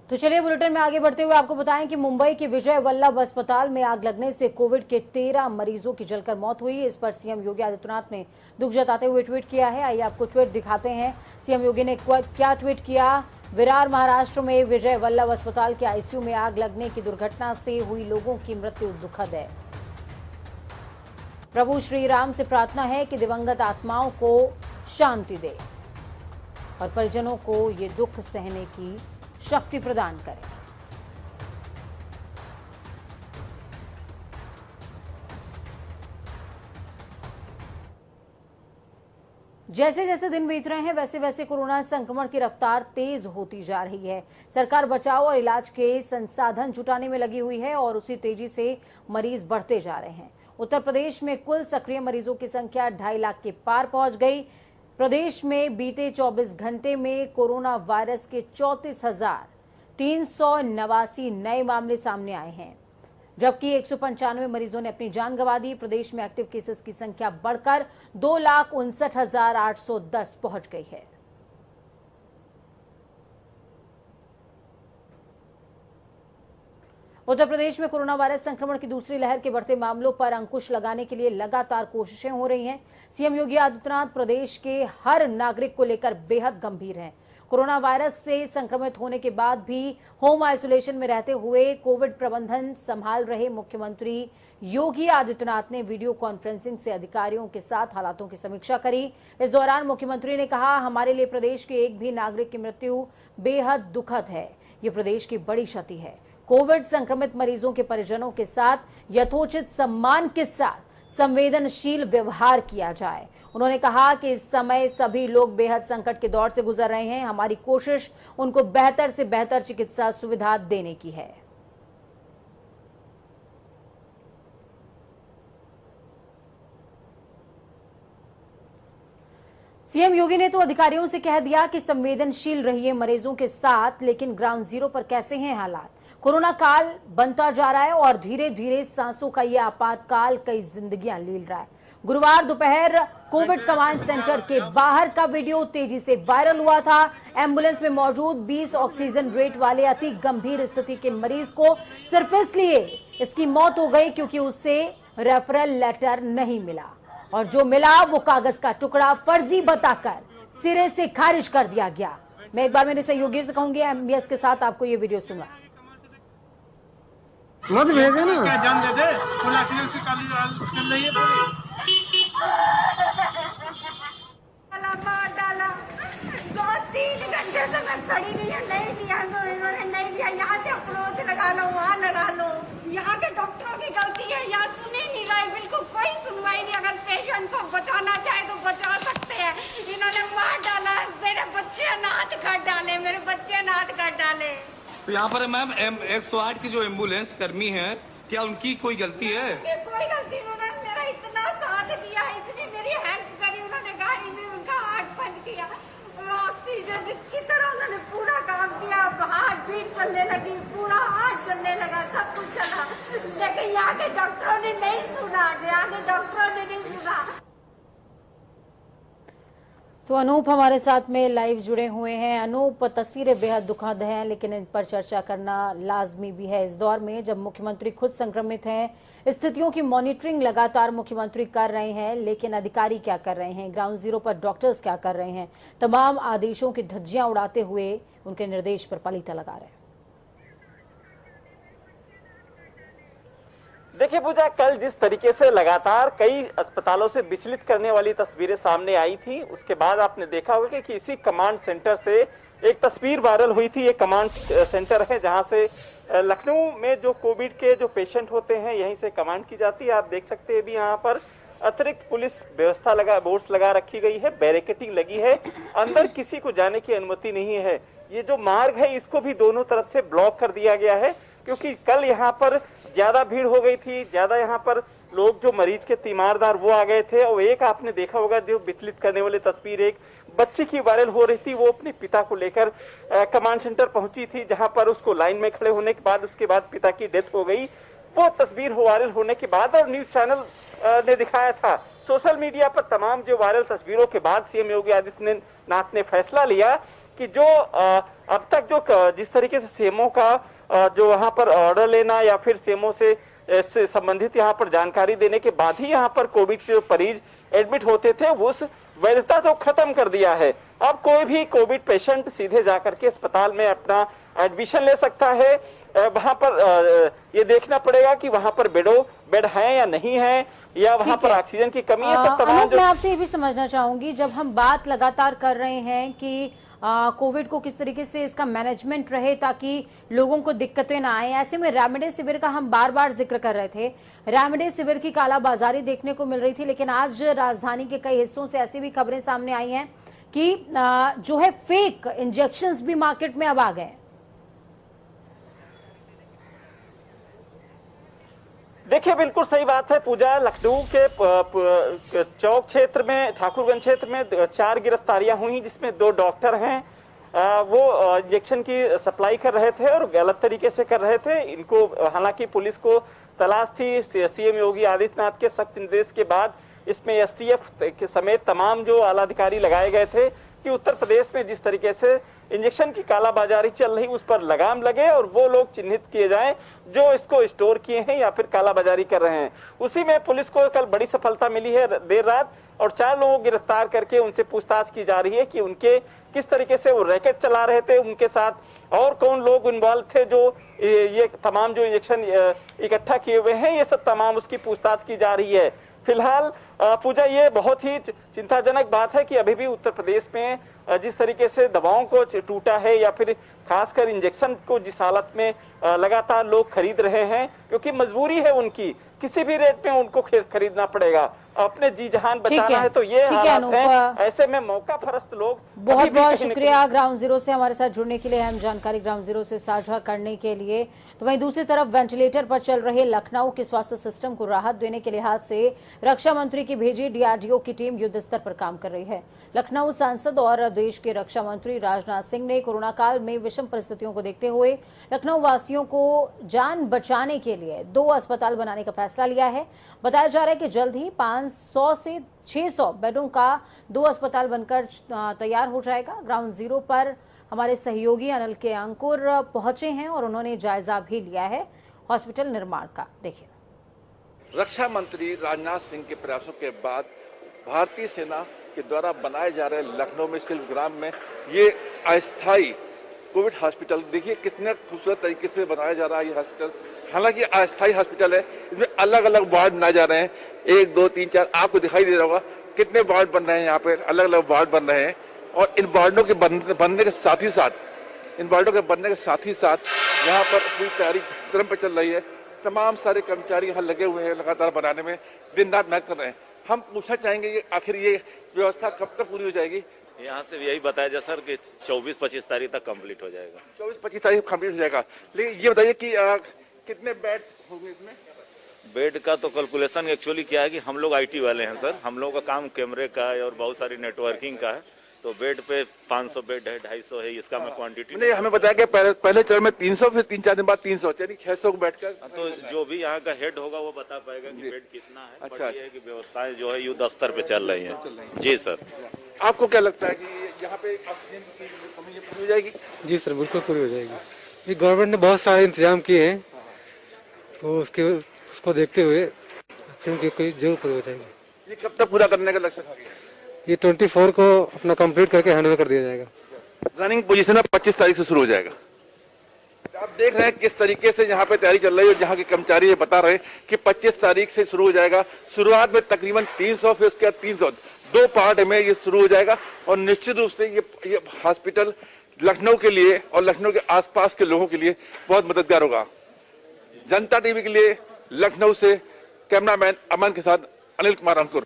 तो चलिए बुलेटिन में आगे बढ़ते हुए आपको बताएं कि मुंबई के विजय वल्लभ अस्पताल में आग लगने से कोविड के 13 मरीजों की जलकर मौत हुई। इस पर सीएम योगी आदित्यनाथ ने दुख जताते हुए ट्वीट किया है। आइए आपको ट्वीट दिखाते हैं। सीएम योगी ने क्या ट्वीट किया। विरार महाराष्ट्र में विजय वल्लभ अस्पताल के आईसीयू में आग लगने की दुर्घटना से हुई लोगों की मृत्यु दुखद है। प्रभु श्री राम से प्रार्थना है कि दिवंगत आत्माओं को शांति दे और परिजनों को ये दुख सहने की शक्ति प्रदान करें। जैसे जैसे दिन बीत रहे हैं वैसे वैसे कोरोना संक्रमण की रफ्तार तेज होती जा रही है। सरकार बचाव और इलाज के संसाधन जुटाने में लगी हुई है और उसी तेजी से मरीज बढ़ते जा रहे हैं। उत्तर प्रदेश में कुल सक्रिय मरीजों की संख्या 2.5 लाख के पार पहुंच गई। प्रदेश में बीते 24 घंटे में कोरोना वायरस के 34,389 नए मामले सामने आए हैं, जबकि 195 मरीजों ने अपनी जान गंवा दी। प्रदेश में एक्टिव केसेस की संख्या बढ़कर 2,59,810 पहुंच गई है। उत्तर प्रदेश में कोरोना वायरस संक्रमण की दूसरी लहर के बढ़ते मामलों पर अंकुश लगाने के लिए लगातार कोशिशें हो रही हैं। सीएम योगी आदित्यनाथ प्रदेश के हर नागरिक को लेकर बेहद गंभीर हैं। कोरोना वायरस से संक्रमित होने के बाद भी होम आइसोलेशन में रहते हुए कोविड प्रबंधन संभाल रहे मुख्यमंत्री योगी आदित्यनाथ ने वीडियो कॉन्फ्रेंसिंग से अधिकारियों के साथ हालातों की समीक्षा करी। इस दौरान मुख्यमंत्री ने कहा, हमारे लिए प्रदेश के एक भी नागरिक की मृत्यु बेहद दुखद है। ये प्रदेश की बड़ी क्षति है। कोविड संक्रमित मरीजों के परिजनों के साथ यथोचित सम्मान के साथ संवेदनशील व्यवहार किया जाए। उन्होंने कहा कि इस समय सभी लोग बेहद संकट के दौर से गुजर रहे हैं। हमारी कोशिश उनको बेहतर से बेहतर चिकित्सा सुविधा देने की है। सीएम योगी ने तो अधिकारियों से कह दिया कि संवेदनशील रहिए मरीजों के साथ, लेकिन ग्राउंड जीरो पर कैसे हैं हालात। कोरोना काल बनता जा रहा है और धीरे धीरे सांसों का यह आपातकाल कई जिंदगियां ले रहा है। गुरुवार दोपहर कोविड कमांड सेंटर के बाहर का वीडियो तेजी से वायरल हुआ था। एम्बुलेंस में मौजूद 20 ऑक्सीजन रेट वाले अति गंभीर स्थिति के मरीज को सिर्फ इसलिए इसकी मौत हो गई क्योंकि उससे रेफरल लेटर नहीं मिला, और जो मिला वो कागज का टुकड़ा फर्जी बताकर सिरे से खारिज कर दिया गया। मैं एक बार मेरे सहयोगी से कहूंगी एमबीएस के साथ आपको ये वीडियो सुना। मत भेजे ना, क्या जान दे दे, फुल ऑक्सीजन की काली चल रही है पूरी। डाला 2-3 घंटे से मैं खड़ी रही है, नहीं लिया तो इन्होंने नहीं लिया। यहाँ से अप्रोच लगा लो, वहाँ लगा लो। यहाँ के डॉक्टरों की गलती है, यहाँ सुन ही नहीं रहे, बिल्कुल कोई सुनवाई नहीं। अगर पेशेंट को बचाना चाहे तो बचा सकते हैं, इन्होंने मार डाला। मेरे बच्चे अनाथ कर डाले, मेरे बच्चे अनाथ कर डाले। तो यहाँ पर मैम 108 की जो एम्बुलेंस कर्मी हैं, क्या उनकी कोई गलती है? कोई गलती, उन्होंने मेरा इतना साथ दिया, इतनी मेरी हेल्प करी। उन्होंने गाड़ी में उनका हार्ट बंद किया, ऑक्सीजन की तरह उन्होंने पूरा काम किया। हार्ट बीट चलने लगी, पूरा हार्ट चलने लगा, सब कुछ चला। लेकिन यहाँ के डॉक्टरों ने नहीं सुना, यहाँ के डॉक्टरों ने नहीं सुना। तो अनूप हमारे साथ में लाइव जुड़े हुए हैं। अनूप, तस्वीरें बेहद दुखद हैं, लेकिन इन पर चर्चा करना लाजमी भी है इस दौर में जब मुख्यमंत्री खुद संक्रमित हैं। स्थितियों की मॉनिटरिंग लगातार मुख्यमंत्री कर रहे हैं, लेकिन अधिकारी क्या कर रहे हैं, ग्राउंड जीरो पर डॉक्टर्स क्या कर रहे हैं, तमाम आदेशों की धज्जियां उड़ाते हुए उनके निर्देश पर पलीता लगा रहे हैं। देखिए पूजा, कल जिस तरीके से लगातार कई अस्पतालों से विचलित करने वाली तस्वीरें सामने आई थी, उसके बाद आपने देखा होगा कि इसी कमांड सेंटर से एक तस्वीर वायरल हुई थी। ये कमांड सेंटर है जहां से लखनऊ में जो कोविड के जो पेशेंट होते हैं यहीं से कमांड की जाती है। आप देख सकते हैं भी यहाँ पर अतिरिक्त पुलिस व्यवस्था बोर्ड्स लगा रखी गई है, बैरिकेडिंग लगी है, अंदर किसी को जाने की अनुमति नहीं है। ये जो मार्ग है इसको भी दोनों तरफ से ब्लॉक कर दिया गया है, क्योंकि कल यहाँ पर ज्यादा भीड़ हो गई थी, ज्यादा यहाँ पर लोग जो मरीज के तीमारदार वो आ गए थे। और एक आपने देखा होगा जो विचलित करने वाली तस्वीर एक बच्चे की वायरल हो रही थी, वो अपने पिता को लेकर कमांड सेंटर पहुंची थी, जहां पर उसको लाइन में खड़े होने के बाद उसके बाद पिता की डेथ हो गई। वो तस्वीर वायरल होने के बाद और न्यूज चैनल ने दिखाया था। सोशल मीडिया पर तमाम जो वायरल तस्वीरों के बाद सीएम योगी आदित्यनाथ ने फैसला लिया कि जो अब तक जो जिस तरीके से सीएमओ का जो वहां पर ऑर्डर लेना या फिर सीएमओ से संबंधित यहाँ पर जानकारी देने के बाद ही यहाँ पर कोविड मरीज एडमिट होते थे, उस वैधता तो खत्म कर दिया है। अब कोई भी कोविड पेशेंट सीधे जाकर के अस्पताल में अपना एडमिशन ले सकता है। वहां पर ये देखना पड़ेगा कि वहां पर बेड है या नहीं है, या वहां पर ऑक्सीजन की कमी है। सब तमाम मैं आपसे ये भी समझना चाहूंगी, जब हम बात लगातार कर रहे हैं कि कोविड को किस तरीके से इसका मैनेजमेंट रहे ताकि लोगों को दिक्कतें ना आए, ऐसे में रेमडेसिविर का हम बार बार जिक्र कर रहे थे। रेमडेसिविर की कालाबाजारी देखने को मिल रही थी, लेकिन आज राजधानी के कई हिस्सों से ऐसी भी खबरें सामने आई हैं कि जो है फेक इंजेक्शंस भी मार्केट में अब आ गए। देखिए, बिल्कुल सही बात है पूजा। लखनऊ के चौक क्षेत्र में, ठाकुरगंज क्षेत्र में 4 गिरफ्तारियां हुई, जिसमें 2 डॉक्टर हैं। वो इंजेक्शन की सप्लाई कर रहे थे और गलत तरीके से कर रहे थे। इनको हालांकि पुलिस को तलाश थी। सीएम योगी आदित्यनाथ के सख्त निर्देश के बाद इसमें एसटीएफ के समेत तमाम जो आला अधिकारी लगाए गए थे कि उत्तर प्रदेश में जिस तरीके से इंजेक्शन की कालाबाजारी चल रही उस पर लगाम लगे और वो लोग चिन्हित किए जाएं जो इसको स्टोर किए हैं या फिर कालाबाजारी कर रहे हैं। उसी में पुलिस को कल बड़ी सफलता मिली है देर रात, और 4 लोगों को गिरफ्तार करके उनसे पूछताछ की जा रही है कि उनके किस तरीके से वो रैकेट चला रहे थे, उनके साथ और कौन लोग इन्वॉल्व थे जो ये तमाम जो इंजेक्शन इकट्ठा किए हुए हैं, ये सब तमाम उसकी पूछताछ की जा रही है। फिलहाल पूजा, ये बहुत ही चिंताजनक बात है कि अभी भी उत्तर प्रदेश में जिस तरीके से दवाओं को टूटा है या फिर खासकर इंजेक्शन को जिस हालत में लगातार लोग खरीद रहे हैं, क्योंकि मजबूरी है उनकी, किसी भी रेट में उनको खरीदना पड़ेगा, अपने जी जान बचाना है, तो ये हालात है। ऐसे में मौका परस्त लोग। बहुत बहुत शुक्रिया ग्राउंड जीरो से हमारे साथ जुड़ने के लिए, अहम जानकारी ग्राउंड जीरो से साझा करने के लिए। तो वहीं दूसरी तरफ वेंटिलेटर पर चल रहे लखनऊ के स्वास्थ्य सिस्टम को राहत देने के लिहाज से रक्षा मंत्री की भेजी डीआरडीओ की टीम युद्ध स्तर पर काम कर रही है। लखनऊ सांसद और देश के रक्षा मंत्री राजनाथ सिंह ने कोरोना काल में विषम परिस्थितियों को देखते हुए लखनऊ वासियों को जान बचाने के लिए 2 अस्पताल बनाने का फैसला लिया है। बताया जा रहा है कि जल्द ही 500 से 600 बेडों का 2 अस्पताल बनकर तैयार हो जाएगा। ग्राउंड जीरो पर हमारे सहयोगी अनिल के अंकुर पहुंचे हैं और उन्होंने जायजा भी लिया है हॉस्पिटल निर्माण का। देखिए, रक्षा मंत्री राजनाथ सिंह के प्रयासों के बाद भारतीय सेना के द्वारा बनाए जा रहे लखनऊ में शिल्पग्राम में ये अस्थायी कोविड हॉस्पिटल, देखिए कितने खूबसूरत तरीके से बनाया जा रहा है ये हॉस्पिटल। हालांकि अस्थायी हॉस्पिटल है, इसमें अलग अलग वार्ड बनाए जा रहे हैं, 1 2 3 4, आपको दिखाई दे रहा होगा कितने वार्ड बन रहे हैं। यहाँ पे अलग अलग वार्ड बन रहे हैं और इन वार्डों के बनने के साथ ही साथ यहाँ पर पूरी तैयारी चरम पर चल रही है। तमाम सारे कर्मचारी यहाँ लगे हुए हैं, लगातार बनाने में दिन रात मेहनत कर रहे हैं। हम पूछना चाहेंगे कि आखिर ये व्यवस्था कब तक पूरी हो जाएगी? यहाँ से यही बताया जा सर कि 24-25 तारीख तक कंप्लीट हो जाएगा। 24-25 तारीख कंप्लीट हो जाएगा। लेकिन ये बताइए कि कितने बेड होंगे इसमें? बेड का तो कैलकुलेशन एक्चुअली क्या है कि हम लोग आईटी वाले हैं सर, हम लोगों का काम कैमरे का है और बहुत सारी नेटवर्किंग का है, तो बेड पे 500 बेड है, 250 है, इसका मैं क्वांटिटी नहीं, हमें बताया कि पहले चरण में 300, फिर 3-4 दिन बाद 300, यानी 600 बेड का। तो जो भी यहाँ का हेड होगा वो बता पाएगा कि बेड कितना है। अच्छा, ये है कि व्यवस्थाएं जो है युद्ध स्तर पे चल रही हैं। जी सर, आपको क्या लगता है कि यहाँ पे ऑक्सीजन की कमी पूरी हो जाएगी? जी सर, बिल्कुल पूरी हो जाएगी। ये गवर्नमेंट ने बहुत सारे इंतजाम किए हैं, तो उसको देखते हुए ऑक्सीजन की कोई जरूर पूरी हो जाएगी। ये कब तक पूरा करने का लक्ष्य है? ये 24 को अपना कंप्लीट करके हैंडओवर कर दिया जाएगा। रनिंग पोजीशन में 25 तारीख से शुरू हो जाएगा। आप देख रहे हैं किस तरीके से यहाँ पे तैयारी चल रही है और यहाँ के कर्मचारी ये बता रहे हैं कि 25 तारीख से शुरू हो जाएगा। शुरुआत में तकरीबन 300, फिर उसके बाद 300, 2 पार्ट में ये शुरू हो जाएगा और निश्चित रूप से ये हॉस्पिटल लखनऊ के लिए और लखनऊ के आसपास के लोगों के लिए बहुत मददगार होगा। जनता टीवी के लिए लखनऊ से कैमरामैन अमन के साथ अनिल कुमार अंकुर।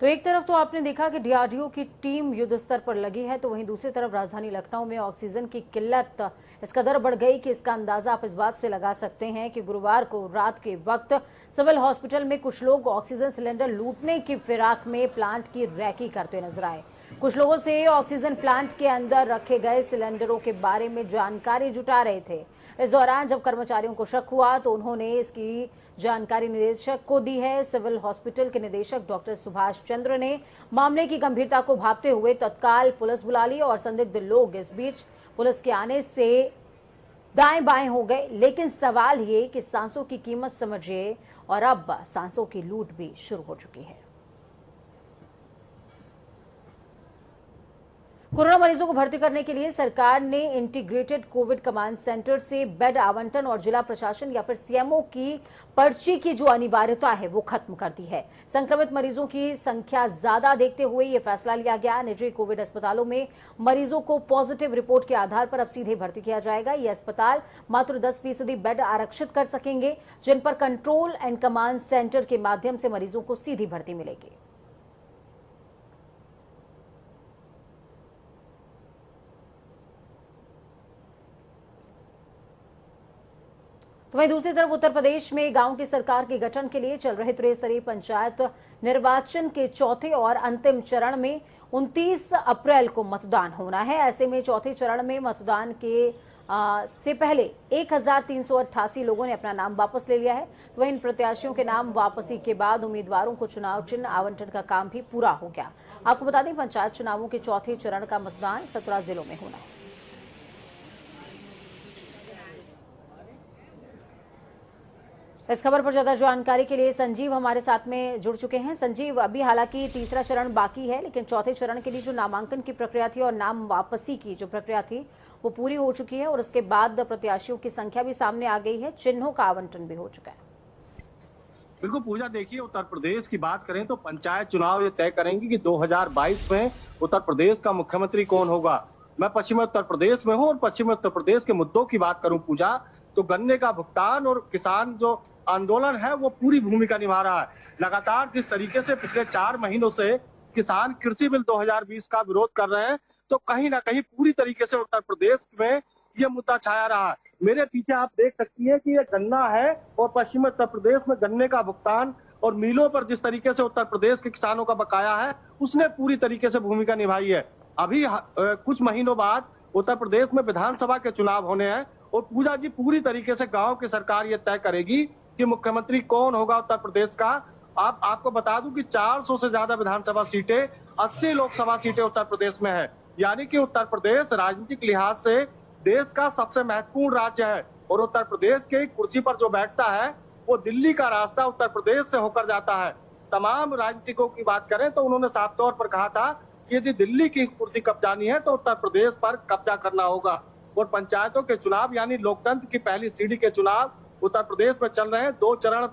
तो एक तरफ तो आपने देखा कि डीआरडीओ की टीम युद्ध स्तर पर लगी है, तो वहीं दूसरी तरफ राजधानी लखनऊ में ऑक्सीजन की किल्लत इस कदर बढ़ गई कि इसका अंदाजा आप इस बात से लगा सकते हैं कि गुरुवार को रात के वक्त सिविल हॉस्पिटल में कुछ लोग ऑक्सीजन सिलेंडर लूटने की फिराक में प्लांट की रैकी करते नजर आए। कुछ लोगों से ऑक्सीजन प्लांट के अंदर रखे गए सिलेंडरों के बारे में जानकारी जुटा रहे थे। इस दौरान जब कर्मचारियों को शक हुआ तो उन्होंने इसकी जानकारी निदेशक को दी है। सिविल हॉस्पिटल के निदेशक डॉक्टर सुभाष चंद्र ने मामले की गंभीरता को भांपते हुए तत्काल पुलिस बुला ली और संदिग्ध लोग इस बीच पुलिस के आने से दाएं बाएं हो गए, लेकिन सवाल ये कि सांसों की कीमत समझिए और अब सांसों की लूट भी शुरू हो चुकी है। कोरोना मरीजों को भर्ती करने के लिए सरकार ने इंटीग्रेटेड कोविड कमांड सेंटर से बेड आवंटन और जिला प्रशासन या फिर सीएमओ की पर्ची की जो अनिवार्यता है वो खत्म कर दी है। संक्रमित मरीजों की संख्या ज्यादा देखते हुए ये फैसला लिया गया। निजी कोविड अस्पतालों में मरीजों को पॉजिटिव रिपोर्ट के आधार पर अब सीधे भर्ती किया जाएगा। ये अस्पताल मात्र 10% बेड आरक्षित कर सकेंगे, जिन पर कंट्रोल एंड कमांड सेंटर के माध्यम से मरीजों को सीधी भर्ती मिलेगी। तो वहीं दूसरी तरफ उत्तर प्रदेश में गांव की सरकार के गठन के लिए चल रहे त्रिस्तरीय पंचायत निर्वाचन के चौथे और अंतिम चरण में 29 अप्रैल को मतदान होना है। ऐसे में चौथे चरण में मतदान के से पहले 1388 लोगों ने अपना नाम वापस ले लिया है। तो वहीं इन प्रत्याशियों के नाम वापसी के बाद उम्मीदवारों को चुनाव चिन्ह आवंटन का काम भी पूरा हो गया। आपको बता दें, पंचायत चुनावों के चौथे चरण का मतदान 17 जिलों में होना है। इस खबर पर ज्यादा जानकारी के लिए संजीव हमारे साथ में जुड़ चुके हैं। संजीव, अभी हालांकि तीसरा चरण बाकी है, लेकिन चौथे चरण के लिए जो नामांकन की प्रक्रिया थी और नाम वापसी की जो प्रक्रिया थी वो पूरी हो चुकी है और उसके बाद प्रत्याशियों की संख्या भी सामने आ गई है, चिन्हों का आवंटन भी हो चुका है। बिल्कुल पूजा, देखिए उत्तर प्रदेश की बात करें तो पंचायत चुनाव ये तय करेंगे कि 2022 में उत्तर प्रदेश का मुख्यमंत्री कौन होगा। मैं पश्चिमी उत्तर प्रदेश में हूं और पश्चिमी उत्तर प्रदेश के मुद्दों की बात करूं पूजा, तो गन्ने का भुगतान और किसान जो आंदोलन है वो पूरी भूमिका निभा रहा है। लगातार जिस तरीके से पिछले 4 महीनों से किसान कृषि बिल 2020 का विरोध कर रहे हैं, तो कहीं ना कहीं पूरी तरीके से उत्तर प्रदेश में ये मुद्दा छाया रहा है। मेरे पीछे आप देख सकती है कि ये गन्ना है और पश्चिमी उत्तर प्रदेश में गन्ने का भुगतान और मिलों पर जिस तरीके से उत्तर प्रदेश के किसानों का बकाया है उसने पूरी तरीके से भूमिका निभाई है। अभी कुछ महीनों बाद उत्तर प्रदेश में विधानसभा के चुनाव होने हैं और पूजा जी पूरी तरीके से गांव की सरकार ये तय करेगी कि मुख्यमंत्री कौन होगा उत्तर प्रदेश का। आपको बता दूं कि 400 से ज्यादा विधानसभा सीटें, 80 लोकसभा सीटें उत्तर प्रदेश में है। यानी कि उत्तर प्रदेश राजनीतिक लिहाज से देश का सबसे महत्वपूर्ण राज्य है और उत्तर प्रदेश के कुर्सी पर जो बैठता है वो दिल्ली का रास्ता उत्तर प्रदेश से होकर जाता है। तमाम राजनीतिकों की बात करें तो उन्होंने साफ तौर पर कहा था कि यदि दिल्ली की कुर्सी कब्जानी है तो उत्तर प्रदेश पर कब्जा करना होगा। और पंचायतों के चुनाव यानी लोकतंत्र की पहली सीढ़ी के चुनाव उत्तर प्रदेश में चल रहे हैं। 2 चरण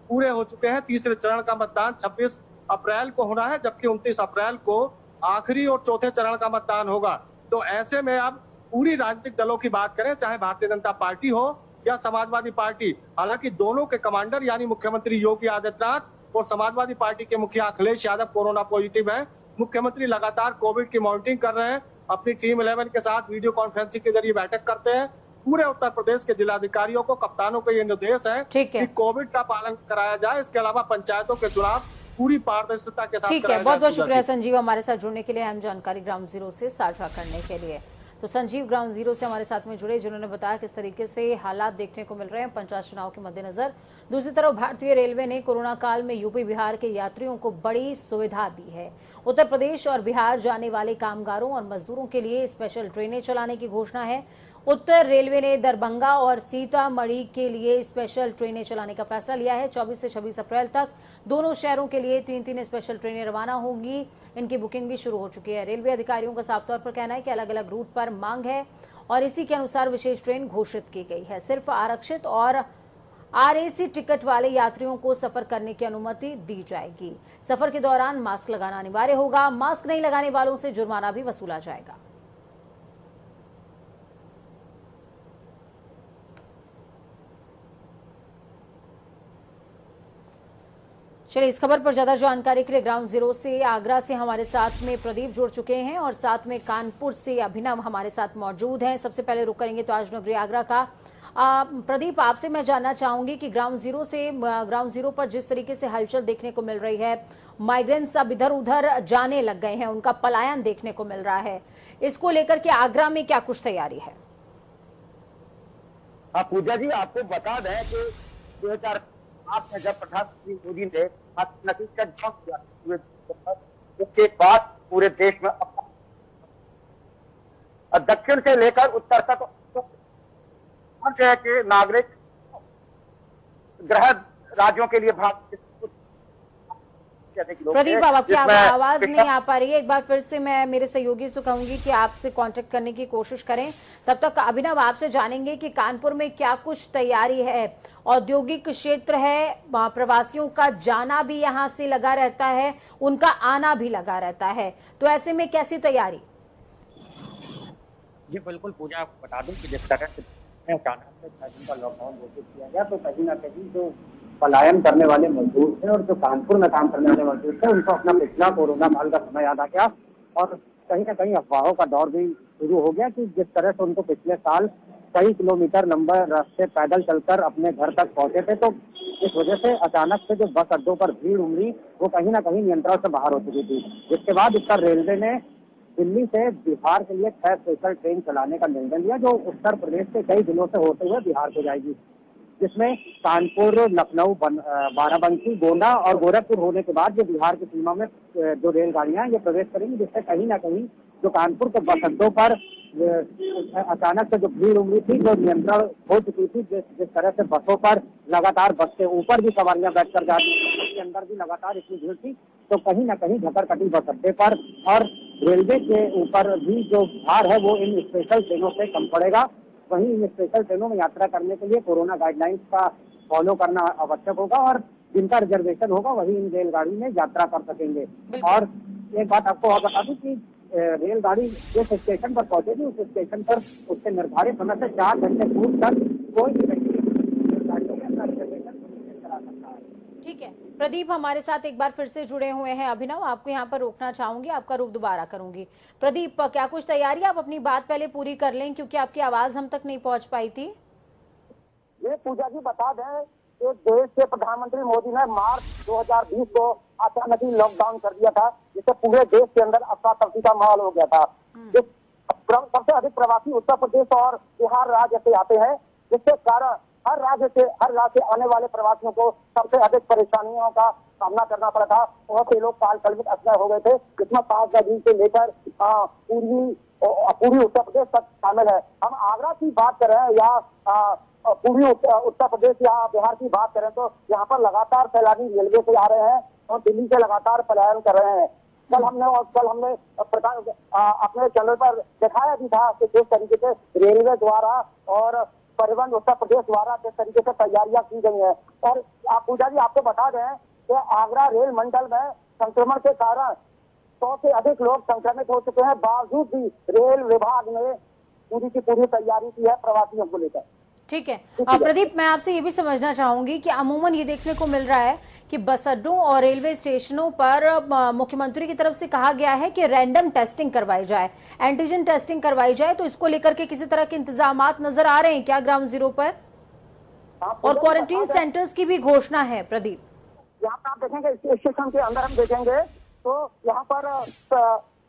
पूरे हो चुके हैं। तीसरे चरण का मतदान 26 अप्रैल को होना है, जबकि 29 अप्रैल को आखिरी और चौथे चरण का मतदान होगा। तो ऐसे में अब पूरी राजनीतिक दलों की बात करें, चाहे भारतीय जनता पार्टी हो या समाजवादी पार्टी, हालांकि दोनों के कमांडर यानी मुख्यमंत्री योगी आदित्यनाथ और समाजवादी पार्टी के मुखिया अखिलेश यादव कोरोना पॉजिटिव है। मुख्यमंत्री लगातार कोविड की मॉनिटरिंग कर रहे हैं, अपनी टीम 11 के साथ वीडियो कॉन्फ्रेंसिंग के जरिए बैठक करते हैं। पूरे उत्तर प्रदेश के जिलाधिकारियों को, कप्तानों को ये निर्देश है कि कोविड का पालन कराया जाए। इसके अलावा पंचायतों के चुनाव पूरी पारदर्शिता के साथ। ठीक है, बहुत बहुत शुक्रिया संजीव हमारे साथ जुड़ने के लिए, अहम जानकारी ग्राउंड जीरो से साझा करने के लिए। तो संजीव ग्राउंड जीरो से हमारे साथ में जुड़े, जिन्होंने बताया किस तरीके से हालात देखने को मिल रहे हैं पंचायत चुनाव के मद्देनजर। दूसरी तरफ भारतीय रेलवे ने कोरोना काल में यूपी बिहार के यात्रियों को बड़ी सुविधा दी है। उत्तर प्रदेश और बिहार जाने वाले कामगारों और मजदूरों के लिए स्पेशल ट्रेनें चलाने की घोषणा है। उत्तर रेलवे ने दरभंगा और सीतामढ़ी के लिए स्पेशल ट्रेनें चलाने का फैसला लिया है। 24 से 26 अप्रैल तक दोनों शहरों के लिए 3-3 स्पेशल ट्रेनें रवाना होंगी। इनकी बुकिंग भी शुरू हो चुकी है। रेलवे अधिकारियों का साफ तौर पर कहना है कि अलग अलग रूट पर मांग है और इसी के अनुसार विशेष ट्रेन घोषित की गई है। सिर्फ आरक्षित और RAC टिकट वाले यात्रियों को सफर करने की अनुमति दी जाएगी। सफर के दौरान मास्क लगाना अनिवार्य होगा। मास्क नहीं लगाने वालों से जुर्माना भी वसूला जाएगा। चलिए, इस खबर पर ज्यादा जानकारी के लिए ग्राउंड जीरो से आगरा से हमारे साथ में प्रदीप जुड़ चुके हैं और साथ में कानपुर से अभिनव हमारे साथ मौजूद हैं। सबसे पहले रुक करेंगे तो आज नगरी आगरा का। प्रदीप, आपसे मैं जानना चाहूंगी कि ग्राउंड जीरो पर जिस तरीके से हलचल देखने को मिल रही है, माइग्रेंट्स अब इधर उधर जाने लग गए हैं, उनका पलायन देखने को मिल रहा है, इसको लेकर के आगरा में क्या कुछ तैयारी है? पूजा जी, आपको बता दें कि 2008 में जब प्रधानमंत्री मोदी ने नतीजा किया, उसके बाद पूरे देश में दक्षिण से लेकर उत्तर तक के नागरिक गृह राज्यों के लिए भाग। प्रदीप बाबा की आवाज नहीं आ पा रही है, एक बार फिर से मैं मेरे सहयोगी से कहूंगी कि आपसे कांटेक्ट करने की कोशिश करें। तब तक अभिनव आपसे जानेंगे कि कानपुर में क्या कुछ तैयारी है। औद्योगिक क्षेत्र है, प्रवासियों का जाना भी यहां से लगा रहता है, उनका आना भी लगा रहता है, तो ऐसे में कैसी तैयारी? जी बिल्कुल पूजा, आपको बता दूं कि जिस तरह से अचानक से 6 दिन का लॉकडाउन घोषित किया गया, तो कहीं ना कहीं जो पलायन करने वाले मजदूर थे और जो कानपुर में काम करने वाले मजदूर थे, उनको अपना पिछला कोरोना काल का समय याद आ गया और कहीं ना कहीं अफवाहों का दौर भी शुरू हो गया कि जिस तरह से उनको पिछले साल कई किलोमीटर लंबे रास्ते पैदल चलकर अपने घर तक पहुंचे थे, तो इस वजह से अचानक से जो बस अड्डों पर भीड़ उमड़ी वो कहीं ना कहीं नियंत्रण से बाहर हो चुकी थी। जिसके बाद उत्तर रेलवे ने दिल्ली से बिहार के लिए 6 स्पेशल ट्रेन चलाने का निर्णय लिया, जो उत्तर प्रदेश से कई दिनों से होते हुए बिहार को जाएगी, जिसमें कानपुर, लखनऊ, बाराबंकी, गोंडा और गोरखपुर होने के बाद जो बिहार की सीमा में जो रेलगाड़ियां ये प्रवेश करेंगी, जिससे कहीं ना कहीं जो कानपुर के बस अड्डों पर अचानक से जो भीड़ उमड़ी थी, जो नियंत्रण हो चुकी थी, जिस तरह से बसों पर लगातार बस के ऊपर भी सवारियां बैठकर जाती थी, बस के अंदर भी लगातार इतनी भीड़ थी, तो कहीं ना कहीं झकरकटी बस अड्डे पर और रेलवे के ऊपर भी जो भार है वो इन स्पेशल ट्रेनों से कम पड़ेगा। वहीं इन स्पेशल ट्रेनों में यात्रा करने के लिए कोरोना गाइडलाइंस का फॉलो करना आवश्यक होगा और जिनका रिजर्वेशन होगा वही इन रेलगाड़ी में यात्रा कर सकेंगे। और एक बात आपको और बता दूं कि रेलगाड़ी जिस स्टेशन पर पहुंचेगी उस स्टेशन पर उसके निर्धारित समय से 4 घंटे पूर्व तक कोई भी व्यक्ति रेलगाड़ियों में अपना रिजर्वेशन करा सकता है। ठीक है प्रदीप, हमारे साथ एक बार फिर से जुड़े हुए हैं। अभिनव, आपको यहाँ पर रोकना चाहूंगी, आपका रुख दोबारा करूंगी। प्रदीप, क्या कुछ तैयारी? आप अपनी बात पहले पूरी कर लें क्योंकि आपकी आवाज हम तक नहीं पहुंच पाई थी। ये पूजा जी बता दें कि देश के प्रधानमंत्री मोदी ने मार्च 2020 को अचानक ही लॉकडाउन कर दिया था, जिससे पूरे देश के अंदर अफरा तफरी का माहौल हो गया था। सबसे अधिक प्रवासी उत्तर प्रदेश और बिहार राज्य से आते हैं, जिसके कारण हर राज्य से आने वाले प्रवासियों को सबसे अधिक परेशानियों का सामना करना पड़ा था। बहुत से लोग काल कलवित असर हो गए थे, जिसमें 5 नदी से लेकर पूरी उत्तर प्रदेश तक शामिल है। हम आगरा की बात करें या पूर्वी उत्तर प्रदेश या बिहार की बात करें तो यहाँ पर लगातार सैलानी रेलवे से आ रहे हैं और दिल्ली से लगातार पलायन कर रहे हैं। कल हमने अपने चैनल पर दिखाया भी था कि जिस तरीके से रेलवे द्वारा और परिवहन उत्तर प्रदेश द्वारा जिस तरीके से तैयारियां की गई हैं। और पूजा जी आपको बता दें कि आगरा रेल मंडल में संक्रमण के कारण 100 से अधिक लोग संक्रमित हो चुके हैं, बावजूद भी रेल विभाग ने पूरी की पूरी तैयारी की है प्रवासियों को लेकर। ठीक है प्रदीप, मैं आपसे ये भी समझना चाहूंगी कि अमूमन ये देखने को मिल रहा है कि बस अड्डों और रेलवे स्टेशनों पर मुख्यमंत्री की तरफ से कहा गया है कि रैंडम टेस्टिंग करवाई जाए, एंटीजन टेस्टिंग करवाई जाए, तो इसको लेकर के किसी तरह के इंतजामात नजर आ रहे हैं क्या ग्राउंड जीरो पर? और क्वारंटीन सेंटर्स की भी घोषणा है। प्रदीप, यहाँ पर आप देखेंगे स्टेशन के अंदर हम देखेंगे तो यहाँ पर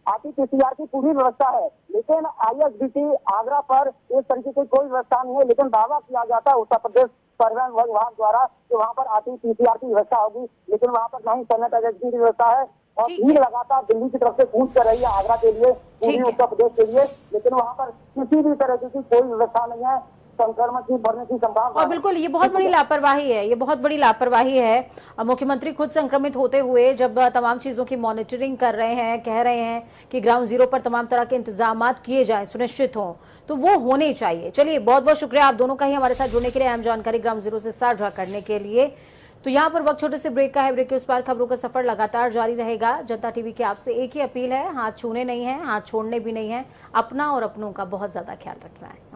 RT-PCR की पूरी व्यवस्था है, लेकिन ISBT आगरा पर इस तरीके की कोई व्यवस्था नहीं है। लेकिन दावा किया जाता है उत्तर प्रदेश परिवहन विभाग द्वारा कि वहाँ पर RT-PCR की व्यवस्था होगी, लेकिन वहाँ पर नहीं सैनिटाइजर की व्यवस्था है। और भीड़ लगातार दिल्ली की तरफ से कूच कर रही है आगरा के लिए, पूरी उत्तर प्रदेश के लिए, लेकिन वहाँ पर किसी भी तरह की कोई व्यवस्था नहीं है। संक्रमण की बढ़ने की संभावना। और बिल्कुल ये बहुत बड़ी लापरवाही है, ये बहुत बड़ी लापरवाही है। मुख्यमंत्री खुद संक्रमित होते हुए जब तमाम चीजों की मॉनिटरिंग कर रहे हैं, कह रहे हैं कि ग्राउंड जीरो पर तमाम तरह के इंतजामात किए जाएं, सुनिश्चित हों, तो वो होने चाहिए। चलिए, बहुत बहुत शुक्रिया आप दोनों का ही हमारे साथ जुड़ने के लिए, अहम जानकारी ग्राउंड जीरो से साझा करने के लिए। तो यहाँ पर वक्त छोटे से ब्रेक का है, ब्रेक के उस पार खबरों का सफर लगातार जारी रहेगा। जनता टीवी की आपसे एक ही अपील है, हाथ छूने नहीं है, हाथ छोड़ने भी नहीं है, अपना और अपनों का बहुत ज्यादा ख्याल रखना है।